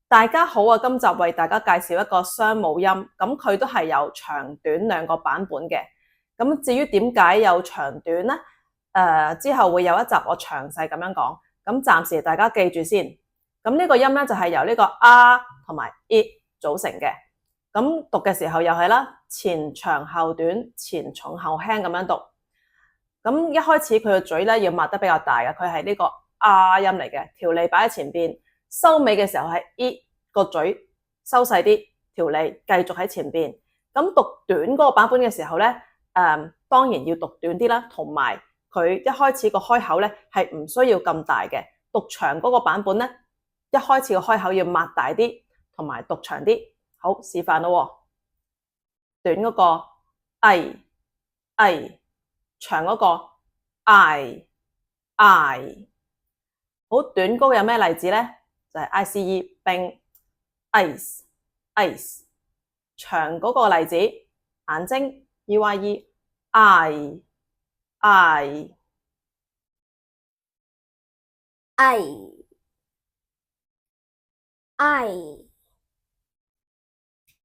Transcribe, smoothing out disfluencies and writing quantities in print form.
大家好啊！今集為大家介紹一個雙母音，咁佢都係有長短兩個版本嘅。咁至於點解有長短呢？之後會有一集我詳細咁樣講。咁暫時大家記住先。咁呢個音咧就係由呢個啊同埋 it 組成嘅。咁讀嘅時候又係啦，前長後短，前重後輕咁樣讀。咁一開始佢個嘴咧要擘得比較大嘅，佢係呢個啊音嚟嘅，條脷擺喺前邊。收尾嘅時候係 it 個嘴收細啲，條脷繼續喺前邊。咁讀短嗰個版本嘅時候咧，當然要讀短啲啦，同埋佢一開始個開口咧係唔需要咁大嘅。讀長嗰個版本咧，一開始個開口要擘大啲，同埋讀長啲。好，示範咯。短嗰個哎，長嗰個I。好，短嗰個有咩例子咧？就係 ICE 冰 ice。長嗰個例子眼睛 EYE eye。 I